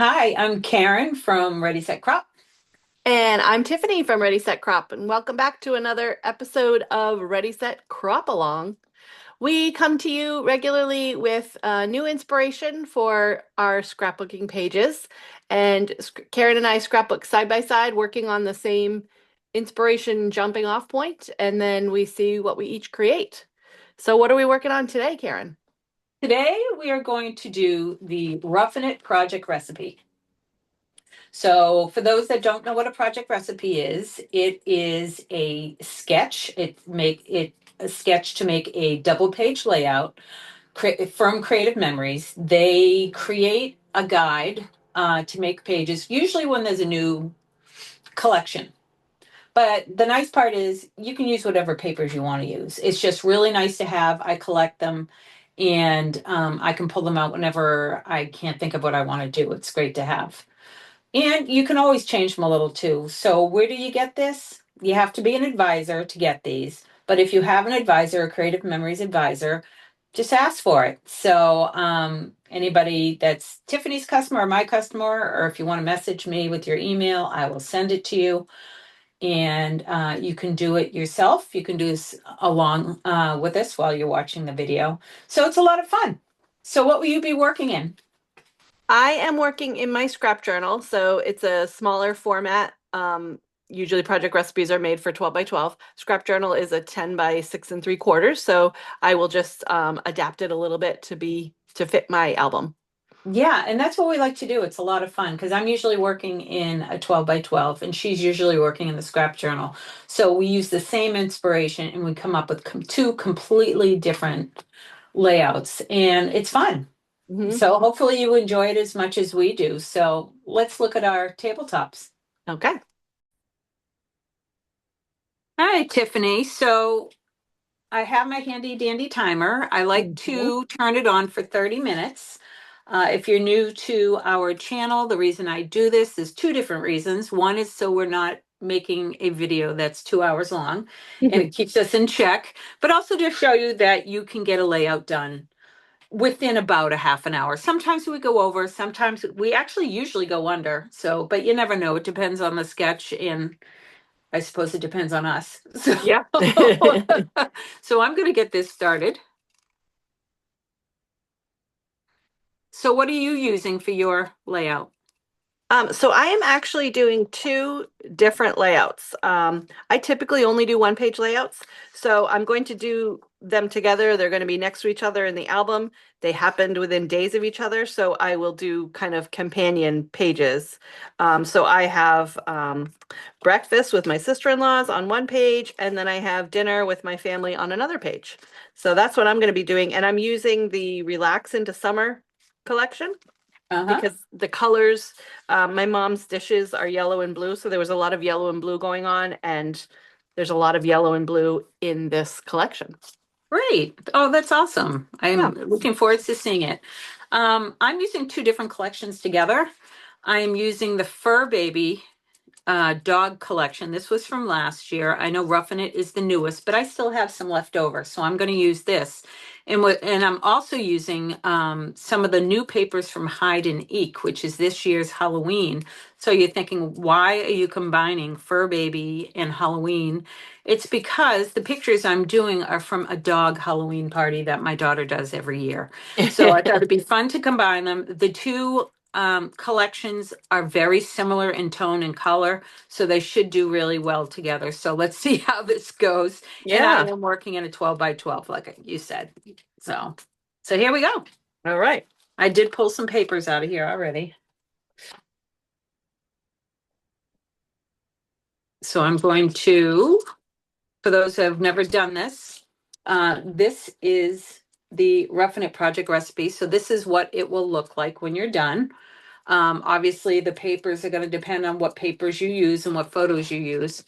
Hi, I'm Karen from Ready Set Crop. And I'm Tiffany from Ready Set Crop, and welcome back to another episode of Ready Set Crop Along. We come to you regularly with new inspiration for our scrapbooking pages, and Karen and I scrapbook side by side, working on the same inspiration jumping off point, and then we see what we each create. So, what are we working on today, Karen? Today we are going to do the Ruffin It Project Recipe. So, for those that don't know what a project recipe is, it is a sketch. It a sketch to make a double page layout from Creative Memories. They create a guide to make pages, usually when there's a new collection. But the nice part is you can use whatever papers you want to use. It's just really nice to have. I collect them and I can pull them out whenever I can't think of what I want to do. It's great to have. And you can always change them a little too. So, where do you get this? You have to be an advisor to get these. But if you have an advisor, a Creative Memories advisor, just ask for it. So, anybody that's Tiffany's customer or my customer, or if you want to message me with your email, I will send it to you and you can do it yourself. You can do this along with us while you're watching the video. So it's a lot of fun. So what will you be working in? I am working in my scrap journal, so it's a smaller format. Usually project recipes are made for 12 by 12. Scrap journal is a 10 by 6 3/4, so I will just adapt it a little bit to fit my album. Yeah, and that's what we like to do. It's a lot of fun because I'm usually working in a 12 by 12 and she's usually working in the scrap journal. So we use the same inspiration and we come up with two completely different layouts and it's fun. Hmm. So hopefully you enjoy it as much as we do. So let's look at our tabletops. Okay. Hi, Tiffany. So I have my handy dandy timer. I like Mhm. to turn it on for 30 minutes. If you're new to our channel, the reason I do this is two different reasons. One is so we're not making a video that's 2 hours long and it keeps us in check, but also to show you that you can get a layout done within about a half an hour. Sometimes we go over, sometimes we actually usually go under. So, but you never know. It depends on the sketch and I suppose it depends on us. So, Yeah. so I'm going to get this started. So what are you using for your layout? So I am actually doing two different layouts. I typically only do one page layouts, so I'm going to do them together. They're going to be next to each other in the album. They happened within days of each other, so I will do kind of companion pages. So I have breakfast with my sister-in-laws on one page, and then I have dinner with my family on another page. So that's what I'm going to be doing, and I'm using the Relax into Summer collection Uh-huh. because the colors, my mom's dishes are yellow and blue, so there was a lot of yellow and blue going on, and there's a lot of yellow and blue in this collection. Great. Oh, that's awesome. Yeah. I'm looking forward to seeing it. I'm using two different collections together. I am using the Fur Baby dog collection. This was from last year. I know Ruffin It is the newest, but I still have some left over, so I'm going to use this. And I'm also using some of the new papers from Hide and Eek, which is this year's Halloween. So you're thinking, why are you combining Fur Baby and Halloween? It's because the pictures I'm doing are from a dog Halloween party that my daughter does every year. So I thought it'd be fun to combine them. The two collections are very similar in tone and color, so they should do really well together. So let's see how this goes. And I Yeah. am working in a 12 by 12, like you said. So, so here we go. All right. I did pull some papers out of here already. So I'm going to, for those who have never done this, this is the Ruffin It Project Recipe. So this is what it will look like when you're done. Obviously, the papers are going to depend on what papers you use and what photos you use.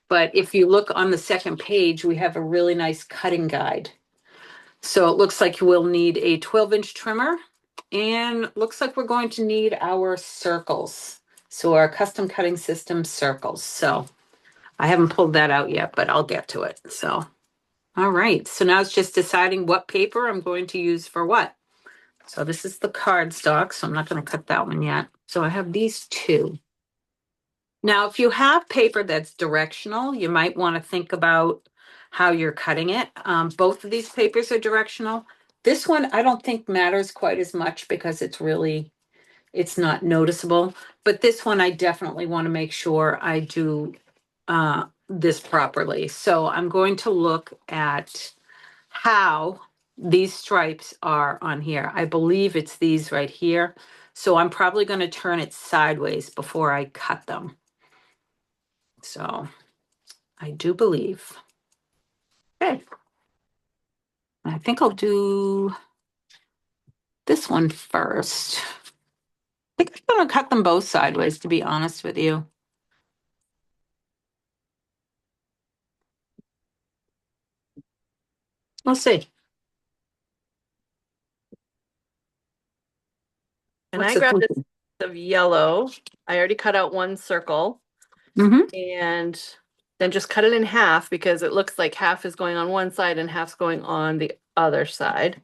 But if you look on the second page, we have a really nice cutting guide. So it looks like we'll need a 12-inch trimmer and looks like we're going to need our circles. So our custom cutting system circles. So I haven't pulled that out yet, but I'll get to it. So, all right. So now it's just deciding what paper I'm going to use for what. So this is the cardstock, so I'm not going to cut that one yet. So I have these two. Now, if you have paper that's directional, you might want to think about how you're cutting it. Both of these papers are directional. This one I don't think matters quite as much because it's not noticeable. But this one I definitely want to make sure I do this properly. So I'm going to look at how these stripes are on here. I believe it's these right here. So I'm probably going to turn it sideways before I cut them. So I do believe. Okay. I think I'll do this one first. I think I'm going to cut them both sideways, to be honest with you. We'll see. And What's I the grabbed this thinking? of yellow. I already cut out one circle and then just cut it in half because it looks like half is going on one side and half's going on the other side.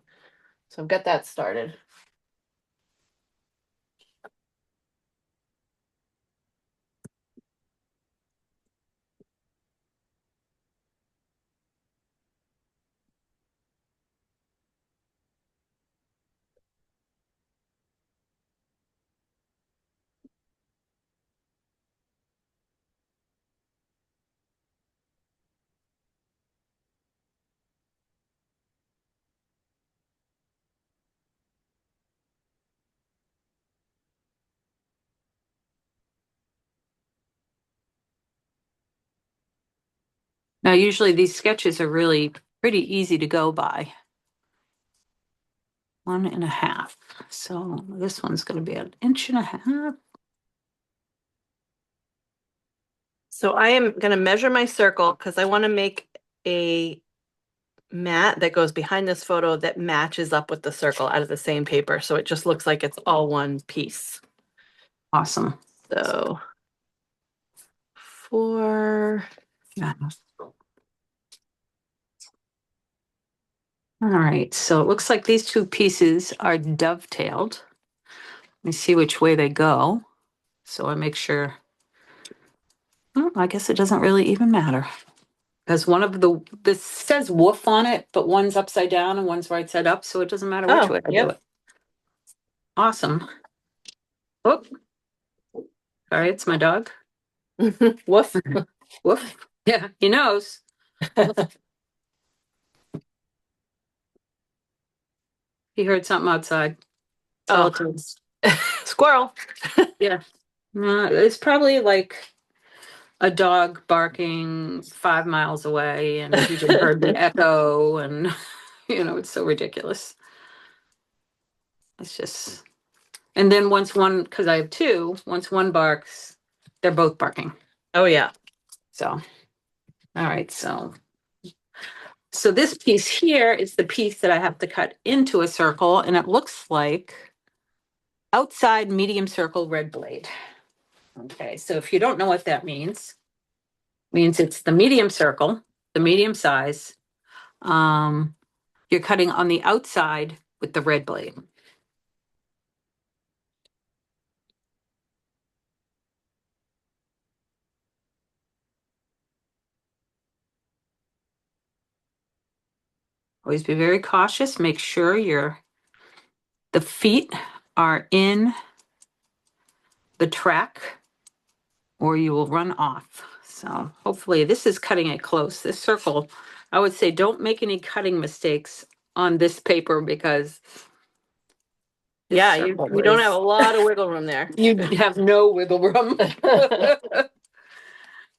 So I've got that started. Now, usually these sketches are really pretty easy to go by. 1.5. So this one's going to be 1.5 inches. So I am going to measure my circle because I want to make a mat that goes behind this photo that matches up with the circle out of the same paper. So it just looks like it's all one piece. Awesome. So 4. Yeah. All right, so it looks like these two pieces are dovetailed. Let me see which way they go. So I make sure, well, I guess it doesn't really even matter. Because this says woof on it, but one's upside down and one's right side up, so it doesn't matter which Oh, way I do yep. it. Awesome. Oh, sorry, it's my dog. Woof. Woof. Yeah, he knows. He heard something outside. That's all Oh, it is. squirrel. Yeah. It's probably like a dog barking 5 miles away, and he just heard the echo, and it's so ridiculous. It's just, and then once one, because I have two, once one barks, they're both barking. Oh, yeah. So, all right, so this piece here is the piece that I have to cut into a circle, and it looks like outside medium circle red blade. Okay, so if you don't know what that means it's the medium circle, the medium size. You're cutting on the outside with the red blade. Always be very cautious. Make sure the feet are in the track or you will run off. So hopefully this is cutting it close. This circle, I would say don't make any cutting mistakes on this paper because this Yeah, you circle don't have a is, lot of wiggle room there. you have no wiggle room.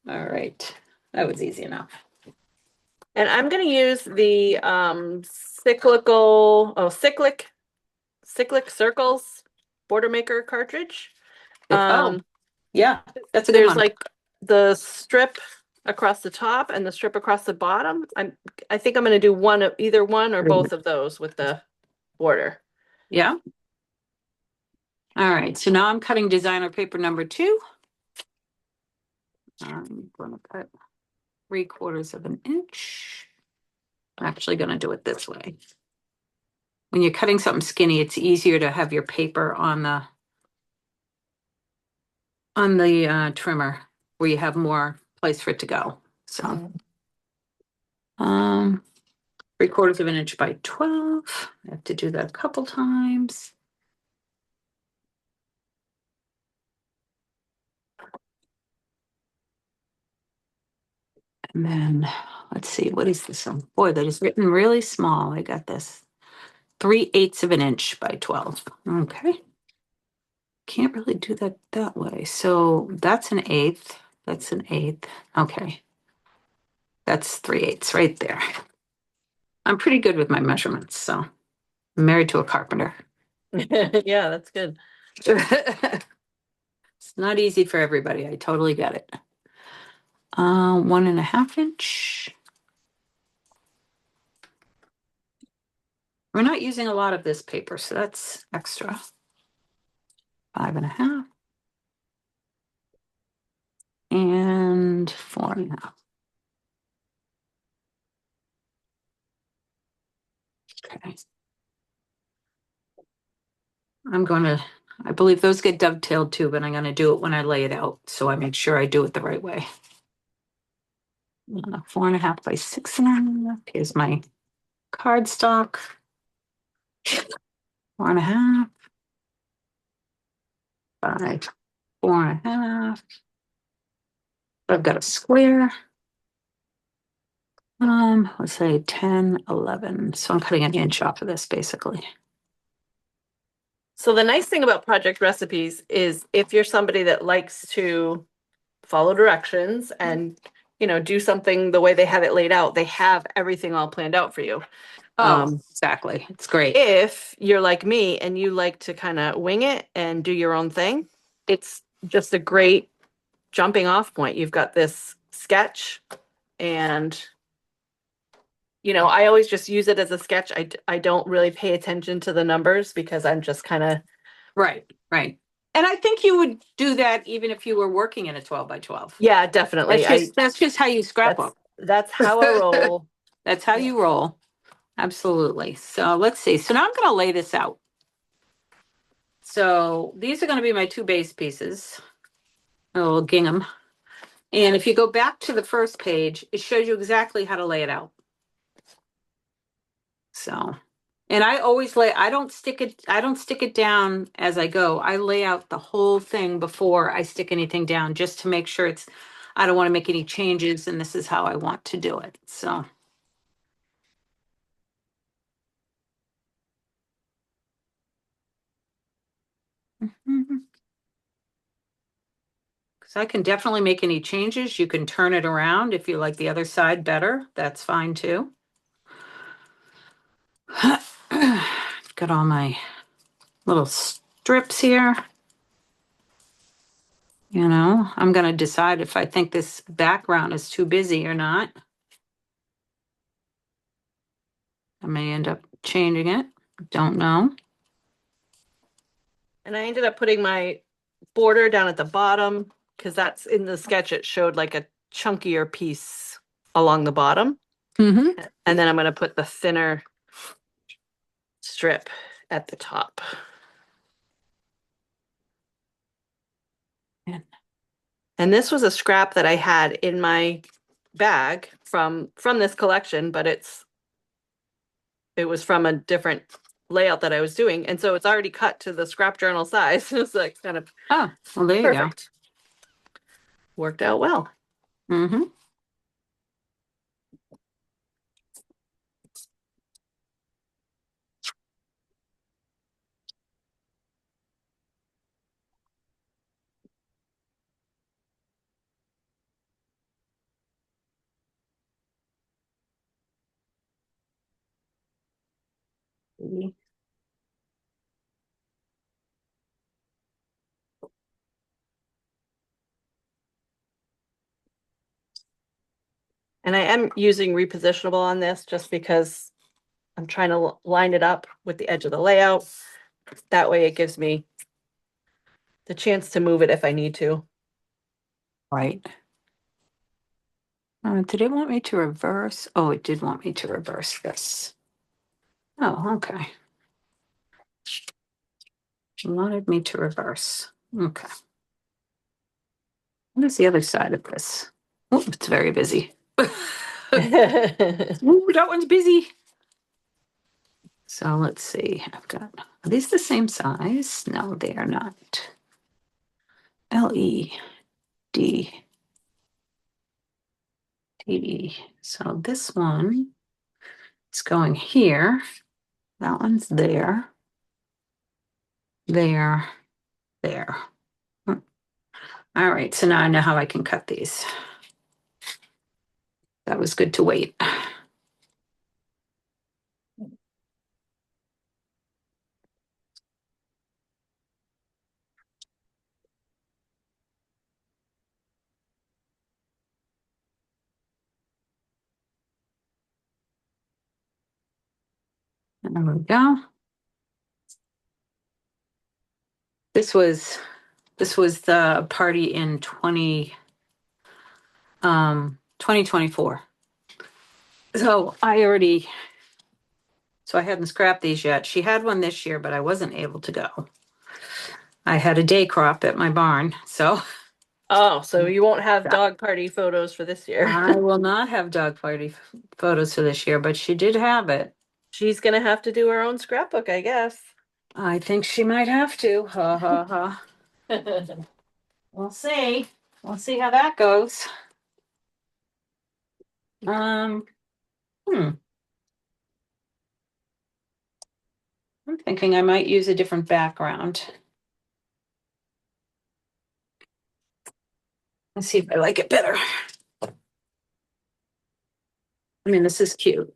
All right, that was easy enough. And I'm going to use the cyclic circles border maker cartridge. Yeah, that's a good There's one. like the strip across the top and the strip across the bottom. I think I'm going to do either one or both of those with the border. Yeah. All right, so now I'm cutting designer paper number 2. I'm going to cut 3/4 of an inch. I'm actually going to do it this way. when you're cutting something skinny, it's easier to have your paper on the trimmer where you have more place for it to go. So, um, 3/4 of an inch by 12. I have to do that a couple times. And then let's see, what is this one? Boy, that is written really small. I got this 3/8 of an inch by 12. Okay. Can't really do that that way. So that's an eighth. That's an eighth. Okay. That's 3/8 right there. I'm pretty good with my measurements. So I'm married to a carpenter. Yeah, that's good. It's not easy for everybody. I totally get it. 1.5 inch. We're not using a lot of this paper, so that's extra. 5.5. And 4.5. Okay. I believe those get dovetailed too, but I'm going to do it when I lay it out. So I make sure I do it the right way. 4.5 by 6.5. Here's my cardstock. 4.5 by 4.5. I've got a square. Let's say 10, 11. So I'm cutting an inch off of this basically. So the nice thing about project recipes is if you're somebody that likes to follow directions and, do something the way they have it laid out, they have everything all planned out for you. Exactly. It's great. If you're like me and you like to kind of wing it and do your own thing, it's just a great jumping off point. You've got this sketch and I always just use it as a sketch. I don't really pay attention to the numbers because I'm just kind of Right. And I think you would do that even if you were working in a 12 by 12. Yeah, definitely. That's just how you scrapbook. That's how I roll. That's how you roll. Absolutely. So let's see. So now I'm going to lay this out. So these are going to be my 2 base pieces, a little gingham. And if you go back to the first page, it shows you exactly how to lay it out. So, and I always I don't stick it down as I go. I lay out the whole thing before I stick anything down just to make sure I don't want to make any changes and this is how I want to do it. So. Because I can definitely make any changes. You can turn it around if you like the other side better. That's fine too. Got all my little strips here. I'm going to decide if I think this background is too busy or not. I may end up changing it. Don't know. And I ended up putting my border down at the bottom because that's in the sketch. It showed like a chunkier piece along the bottom. Mm-hmm. And then I'm going to put the thinner strip at the top. And this was a scrap that I had in my bag from this collection, but it was from a different layout that I was doing. And so it's already cut to the scrap journal size. It's like kind of well, there perfect. You go. Worked out well. Mm-hmm. And I am using repositionable on this just because I'm trying to line it up with the edge of the layout. That way it gives me the chance to move it if I need to. Right. Did it want me to reverse? Oh, it did want me to reverse this. Oh, okay. She wanted me to reverse. Okay. What is the other side of this? Oh, it's very busy. Ooh, that one's busy. So let's see. Are these the same size? No, they are not. LED. D. So this one is going here. That one's there. There. There. Hmm. All right. So now I know how I can cut these. That was good to wait. There we go. This was the party in 2024. So I hadn't scrapped these yet. She had one this year, but I wasn't able to go. I had a day crop at my barn, so Oh, so you won't have dog party photos for this year. I will not have dog party photos for this year, but she did have it. She's gonna have to do her own scrapbook, I guess. I think she might have to. Ha ha ha. We'll see. We'll see how that goes. Um, hmm. I'm thinking I might use a different background. Let's see if I like it better. I mean, this is cute.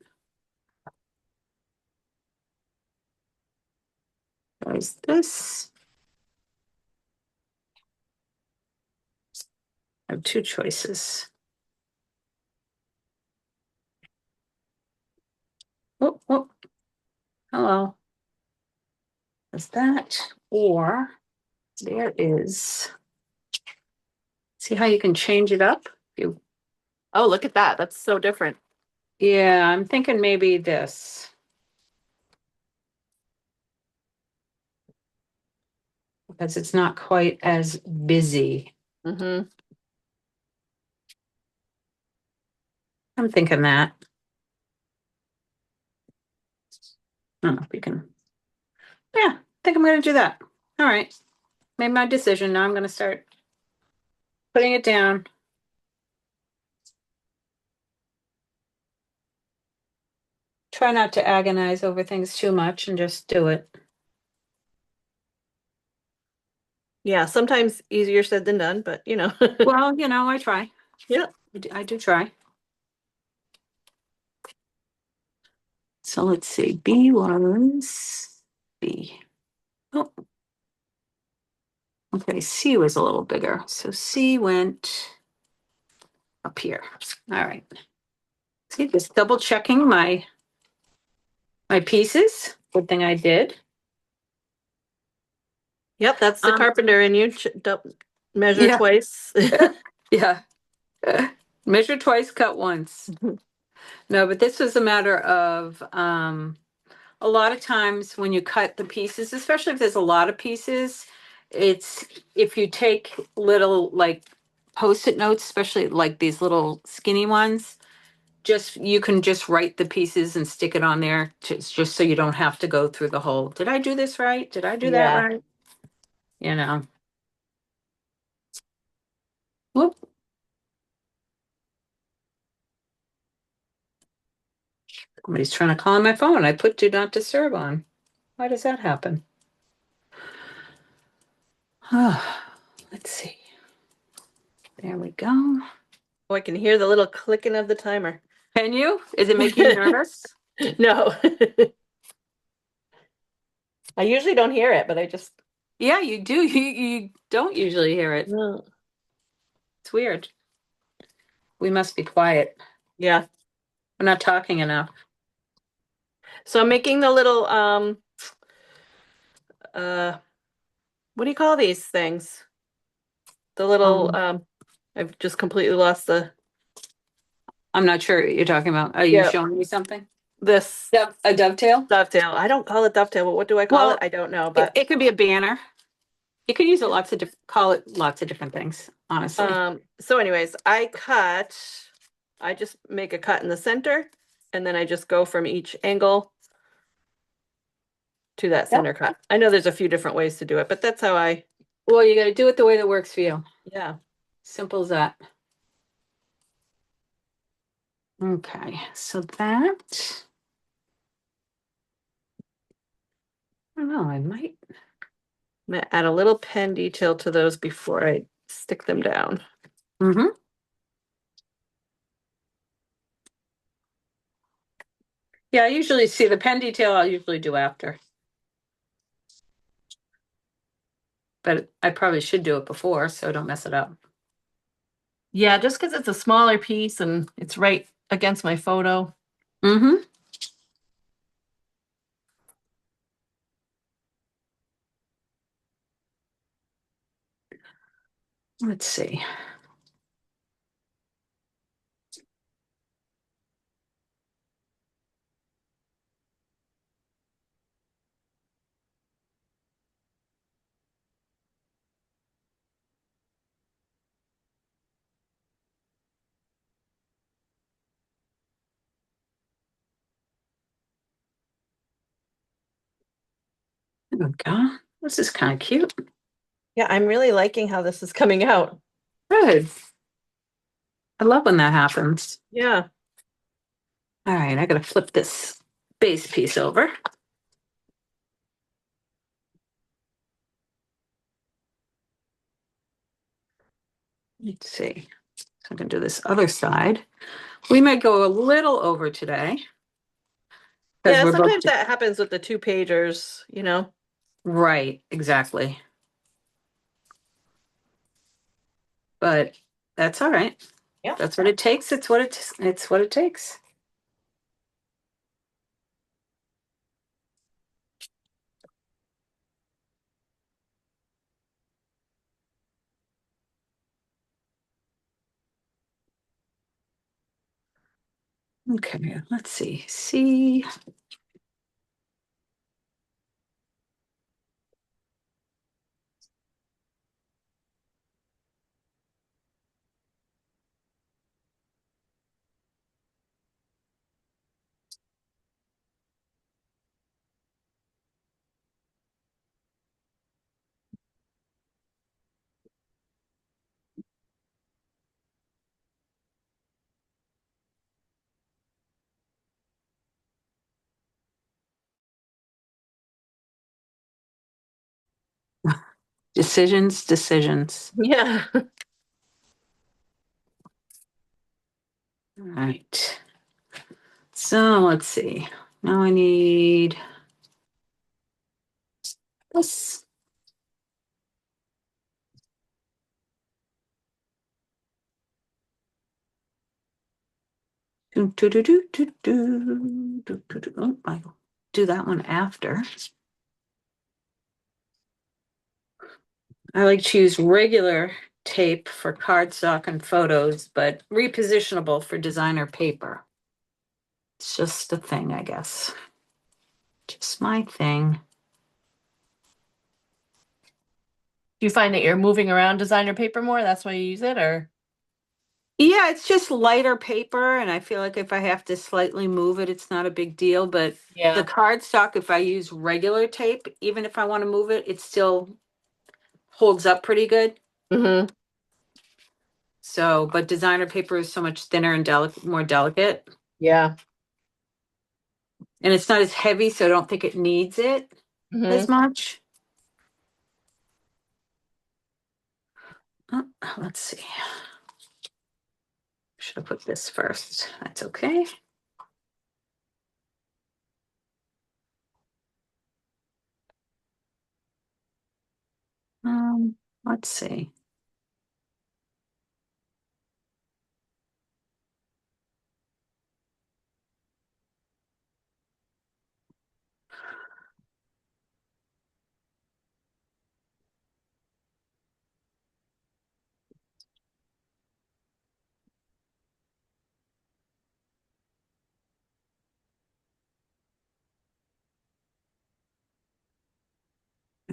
There's this. I have two choices. Whoop, whoop. Hello. There's that. Or there is. See how you can change it up? You, Oh, look at that. That's so different. yeah, I'm thinking maybe this. Because it's not quite as busy. Mm-hmm. I'm thinking that. I don't know if we can. Yeah, I think I'm going to do that. All right. Made my decision. Now I'm going to start putting it down. Try not to agonize over things too much and just do it. Yeah, sometimes easier said than done, but you know. Well, I try. Yeah. I do try. So let's see. B was B. Oh, okay. C was a little bigger. So C went up here. All right. See, just double checking my pieces. Good thing I did. Yep, that's the Um, carpenter in you. Measure yeah, twice. yeah. Measure twice, cut once. No, but this was a matter of a lot of times when you cut the pieces, especially if there's a lot of pieces, it's if you take little like post-it notes, especially like these little skinny ones, just you can just write the pieces and stick it on there just so you don't have to go through the whole, did I do this right? Did I do that Yeah. right? You know. Whoop. Somebody's trying to call on my phone. I put do not disturb on. Why does that happen? Let's see. There we go. Oh, I can hear the little clicking of the timer. Can you? Is it making you nervous? No. I usually don't hear it, but I just Yeah, you do. You don't usually hear it. no. It's weird. We must be quiet. Yeah. We're not talking enough. So I'm making the little uh what do you call these things? The little Um, I've just completely lost the I'm not sure what you're talking about. Are you yeah. showing me something? this A dovetail? dovetail. I don't call it dovetail, but what do I call it? Well, I don't know, it, but it could be a banner. You could use it lots of call it lots of different things, honestly. so anyways, I just make a cut in the center and then I just go from each angle to that Yep. center cut. I know there's a few different ways to do it, but that's how Well, you got to do it the way that works for you. yeah. Simple as that. Okay, so that, I don't know, I might. I'm gonna add a little pen detail to those before I stick them down. Mm-hmm. Yeah, I usually see the pen detail, I'll usually do after. But I probably should do it before, so don't mess it up. Yeah, just because it's a smaller piece and it's right against my photo. Mm-hmm. Let's see. There we go. This is kind of cute. Yeah, I'm really liking how this is coming out. Good. I love when that happens. Yeah. All right, I gotta flip this base piece over. Let's see. So I can do this other side. We might go a little over today because Yeah, we're both sometimes that happens with the two pagers, right, exactly. But that's all right. Yeah. That's what it takes. It's what it takes. Okay, let's see. See. Decisions, decisions. Yeah. All right. So let's see. Now I need this. Oh, I'll do that one after. I like to use regular tape for cardstock and photos, but repositionable for designer paper. It's just a thing, I guess. Just my thing. Do you find that you're moving around designer paper more? That's why you use it, or? Yeah, it's just lighter paper, and I feel like if I have to slightly move it, it's not a big deal. But the Yeah. cardstock, if I use regular tape, even if I want to move it, it still holds up pretty good. Mm-hmm. So, but designer paper is so much thinner and more delicate, Yeah. and it's not as heavy, so I don't think it needs it Mm-hmm. as much. Let's see. Should have put this first. That's okay. Let's see.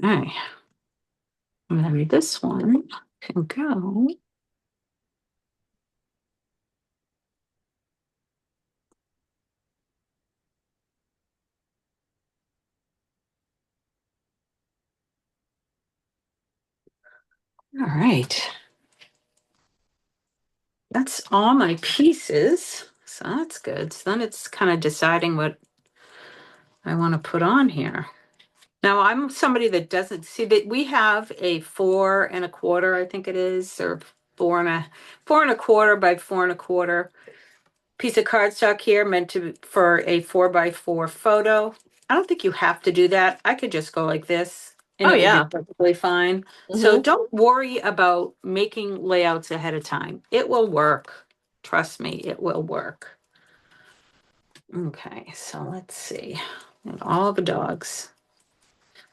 Okay. And then this one can go. All right. That's all my pieces. So that's good. So then it's kind of deciding what I want to put on here. Now I'm somebody that doesn't see that we have a 4 1/4, I think it is, or 4 1/4 by 4 1/4 piece of cardstock here meant to for a 4 by 4 photo. I don't think you have to do that. I could just go like this and Oh it would be yeah. perfectly fine. So Hmm. don't worry about making layouts ahead of time. It will work. Trust me, it will work. Okay, so let's see. And all the dogs.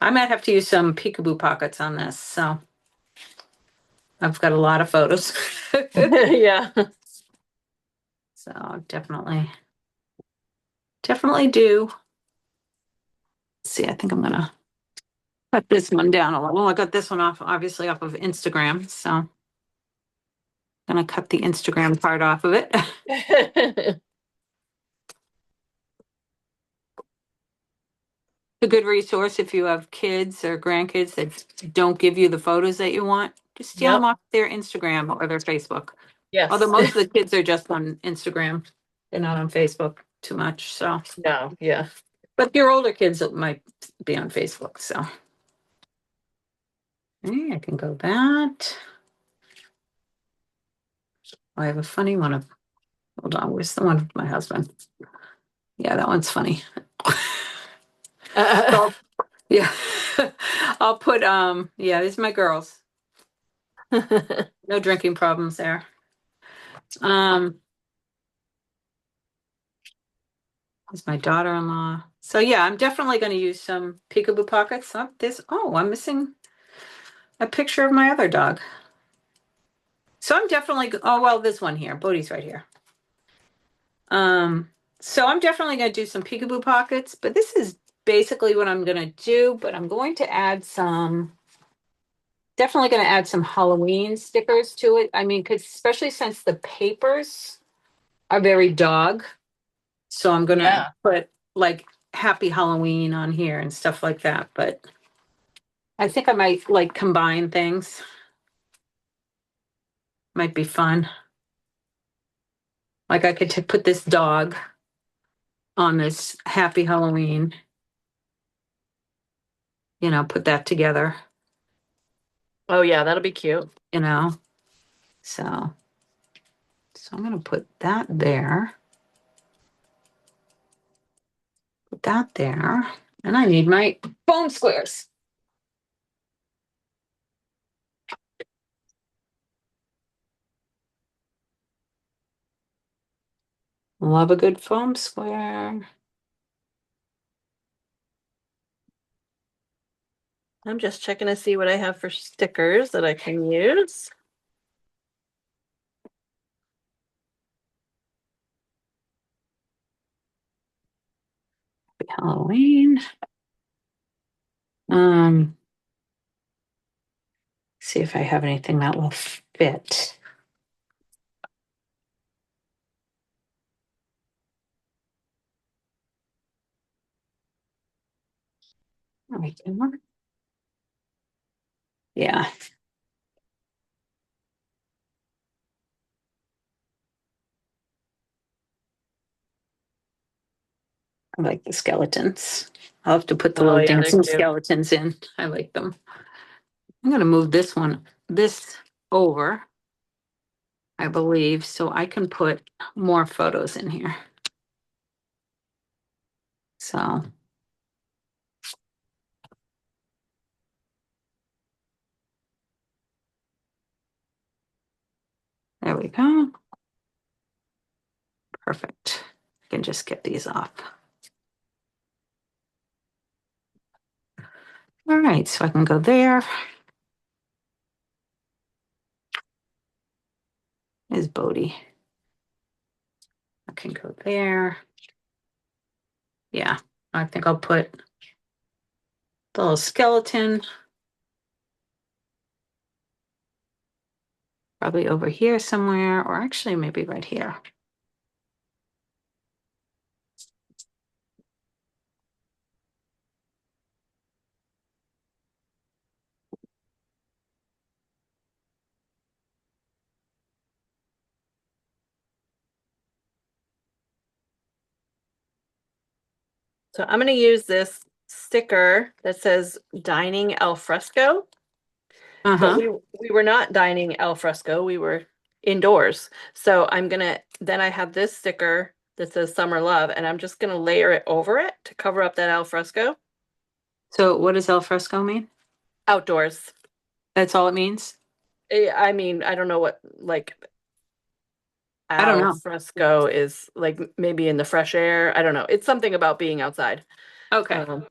I might have to use some peekaboo pockets on this, so I've got a lot of photos. Yeah. So definitely do. Let's see, I think I'm gonna cut this one down a little. Well, I got this one off, obviously off of Instagram, so I'm gonna cut the Instagram part off of it. A good resource if you have kids or grandkids that don't give you the photos that you want, just steal them Yep. off their Instagram or their Facebook. Although Yes. most of the kids are just on Instagram, they're not on Facebook too much. So, No, yeah. but your older kids might be on Facebook. So, okay, I can go that. I have a funny one of. Hold on, where's the one with my husband? Yeah, that one's funny. Uh, So, yeah, I'll put yeah, these are my girls. No drinking problems there. Um, this is my daughter-in-law. So yeah, I'm definitely going to use some peekaboo pockets. Oh, I'm missing a picture of my other dog. So I'm definitely, oh, well, this one here, Bodhi's right here. So I'm definitely going to do some peekaboo pockets, but this is basically what I'm going to do, but I'm going to add definitely going to add some Halloween stickers to it. I mean, because especially since the papers are very dog, so I'm going to yeah. put like Happy Halloween on here and stuff like that, but I think I might like combine things. Might be fun. Like I could put this dog on this Happy Halloween, put that together, Oh yeah, that'll be cute. you know. So I'm going to put that there. Put that there. And I need my foam squares. Love a good foam square. I'm just checking to see what I have for stickers that I can use. Happy Halloween. Um, see if I have anything that will fit. Right there. Yeah, I like the skeletons. I'll have to put the Oh little yeah, they're dancing cute. skeletons in. I like them. I'm going to move this over, I believe, so I can put more photos in here. So there we go. Perfect. I can just get these off. All right, so I can go there. Is Bodhi. I can go there. Yeah, I think I'll put The little skeleton. Probably over here somewhere, or actually maybe right here. So I'm going to use this sticker that says dining al fresco, but Uh-huh. we were not dining al fresco. We were indoors. So then I have this sticker that says summer love, and I'm just going to layer it over it to cover up that al fresco. So what does al fresco mean? Outdoors. That's all it means? I mean, I don't know what like I don't al know. fresco is like maybe in the fresh air. I don't know. It's something about being outside. Okay. Um,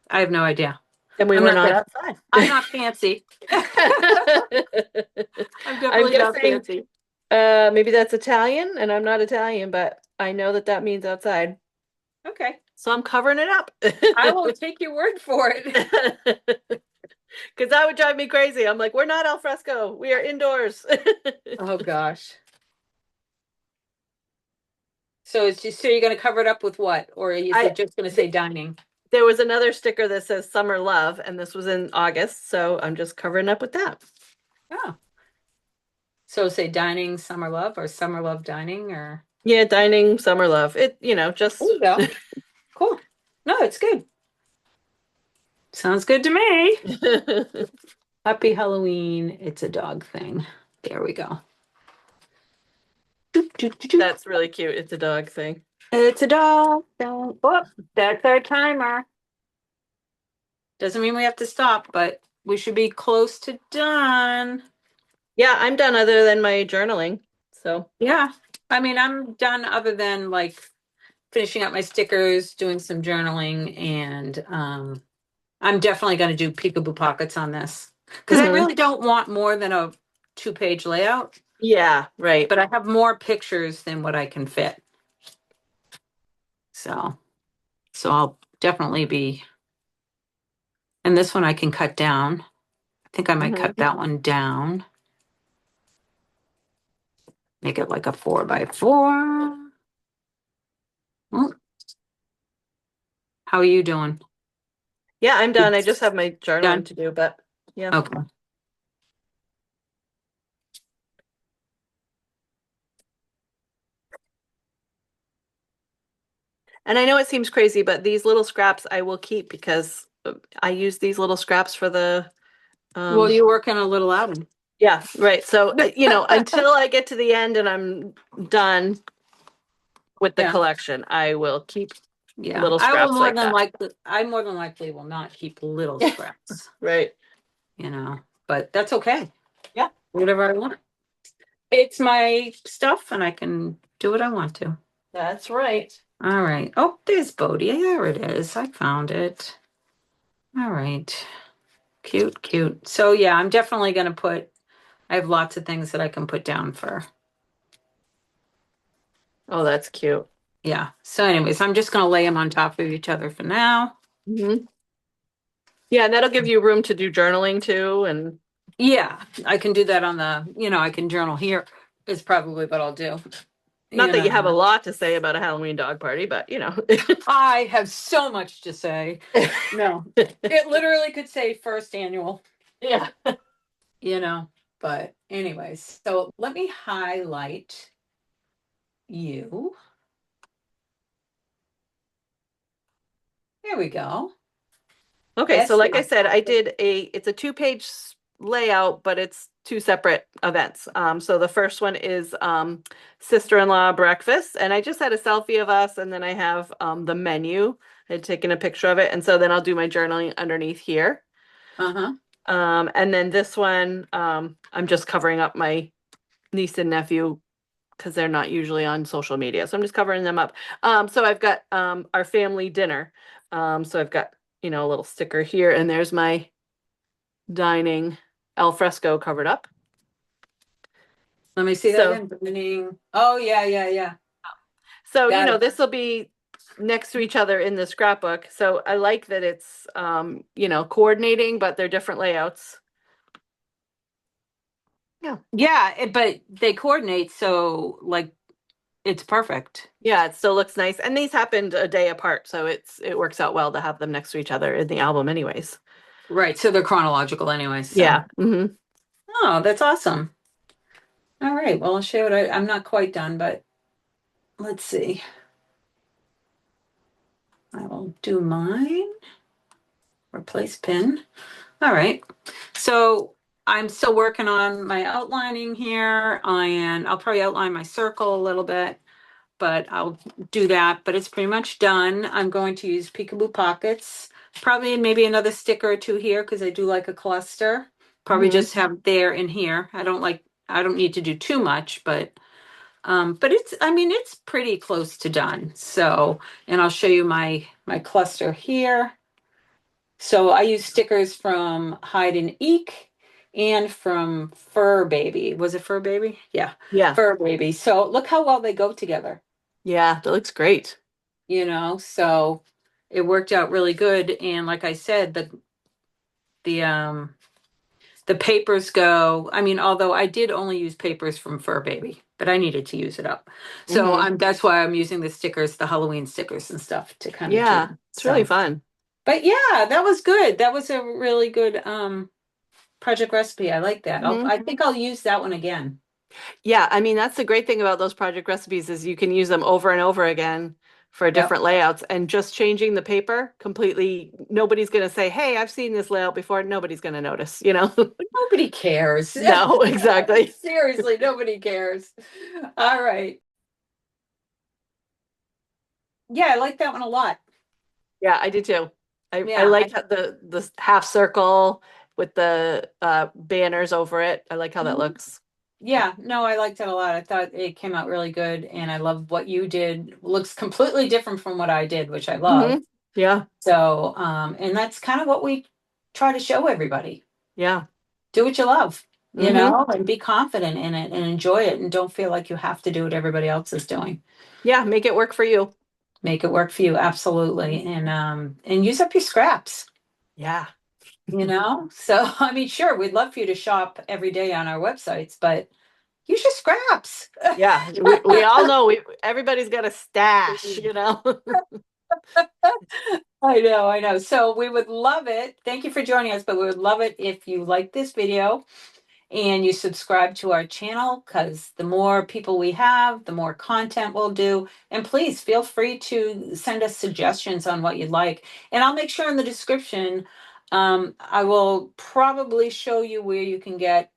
I have no idea. and we I'm were not not that outside. I'm not fancy. I'm I'm definitely not guessing fancy. maybe that's Italian, and I'm not Italian, but I know that that means outside. Okay. So I'm covering it up. I will take your word for it. Because that would drive me crazy. I'm like, we're not al fresco. We are indoors. Oh gosh. So it's just so you're gonna cover it up with what? Or is I it just gonna say dining? There was another sticker that says summer love, and this was in August, so I'm just covering up with that. Oh. So say dining summer love or summer love dining or Yeah, dining summer love. there Just you go. Cool. No, it's good. Sounds good to me. Happy Halloween. It's a dog thing. There we go. Doop, doop, doop, doop. That's really cute. It's a dog thing. It's a dog. Oh, that's our timer. Doesn't mean we have to stop, but we should be close to done. Yeah, I'm done other than my journaling. So, Yeah. I mean, I'm done other than like finishing up my stickers, doing some journaling, and I'm definitely going to do peekaboo pockets on this because I mhm. really don't want more than a 2-page layout, Yeah, right. but I have more pictures than what I can fit. So, so I'll definitely be, and this one I can cut down. I think I might Mhm. cut that one down, make it like a 4x4. Mm, how are you doing? Yeah, I'm done. I just have my journaling Done? to do, but yeah. Okay. And I know it seems crazy, but these little scraps I will keep because I use these little scraps for the Well, um you're working a little outing. yeah, right. So, until I get to the end and I'm done with the Yeah. collection, I will keep Yeah. little scraps like that. I more than likely will not keep little scraps, Right. but that's okay. Yeah, Whatever I want. It's my stuff and I can do what I want to. that's right. All right. Oh, there's Bodhi. There it is. I found it. All right. Cute, cute. So yeah, I'm definitely going to I have lots of things that I can put down for. Oh, that's cute. Yeah. So anyways, I'm just going to lay them on top of each other for now. Hmm. Yeah, and that'll give you room to do journaling too. And Yeah, I can do that I can journal here is probably what I'll do. not You that you have a know, lot to say about a Halloween dog party, but. I have so much to say. No, it literally could say first annual, Yeah. you know, but anyways, so let me highlight you. There we go. Okay, so Yes, like I yes. said, it's a two-page layout, but it's two separate events. So the first one is sister-in-law breakfast, and I just had a selfie of us, and then I have the menu. I had taken a picture of it, and so then I'll do my journaling underneath here. Uh-huh. And then this one, I'm just covering up my niece and nephew because they're not usually on social media. So I'm just covering them up. So I've got our family dinner. So I've got, a little sticker here, and there's my dining al fresco covered up. Let me see that So again. Beginning. Oh, yeah, yeah, yeah. so Got it. this will be next to each other in the scrapbook. So I like that it's, coordinating, but they're different layouts. Yeah. Yeah, but they coordinate, so like it's perfect. Yeah, it still looks nice. And these happened a day apart, so it works out well to have them next to each other in the album anyways. Right, so they're chronological anyway, so. Yeah. Hmm. Oh, that's awesome. All right, well, I'll show you what I'm not quite done, but let's see. I will do mine. Replace pin. All right. So I'm still working on my outlining here, and I'll probably outline my circle a little bit, but I'll do that. But it's pretty much done. I'm going to use Peekaboo Pockets. Probably maybe another sticker or two here because I do like a cluster. Probably Hmm. just have there and here. I don't need to do too much, but I mean, it's pretty close to done. So, and I'll show you my cluster here. So I use stickers from Hide and Eek and from Fur Baby. Was it Fur Baby? Yeah, Yeah. Fur Baby. So look how well they go together, Yeah, that looks great. so it worked out really good. And like I said, the the papers go, I mean, although I did only use papers from Fur Baby, but I needed to use it up. So Hmm. that's why I'm using the stickers, the Halloween stickers and stuff to kind of do. Yeah, it's really So, fun. but yeah, that was good. That was a really good project recipe. I like that. Hmm. I think I'll use that one again. Yeah, I mean, that's the great thing about those project recipes is you can use them over and over again for Yep. different layouts and just changing the paper completely. Nobody's going to say, "Hey, I've seen this layout before." Nobody's going to notice, you know? Nobody cares. No, exactly. Seriously, nobody cares. All right. Yeah, I like that one a lot. Yeah, I do too. I Yeah, like the half circle with the banners over it. I like how that Mhm. looks. Yeah, no, I liked it a lot. I thought it came out really good, and I love what you did. Looks completely different from what I did, which I love. Hmm. Yeah, So, and that's kind of what we try to show everybody. yeah. Do what you love, Hmm. and be confident in it and enjoy it, and don't feel like you have to do what everybody else is doing. Yeah, make it work for you. Make it work for you, absolutely, and use up your scraps. Yeah. So I mean, sure, we'd love for you to shop every day on our websites, but use your scraps. Yeah, we all know everybody's got a stash, you know. I know. So we would love it. Thank you for joining us, but we would love it if you like this video and you subscribe to our channel because the more people we have, the more content we'll do. And please feel free to send us suggestions on what you'd like. And I'll make sure in the description, I will probably show you where you can get,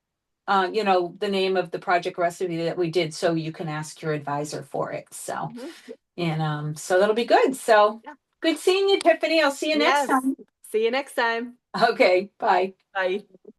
the name of the project recipe that we did so you can ask your advisor for it. So, Mhm. and so that'll be good. So Yeah. good seeing you, Tiffany. I'll see you next Yes. time. See you next time. Okay, bye. Bye.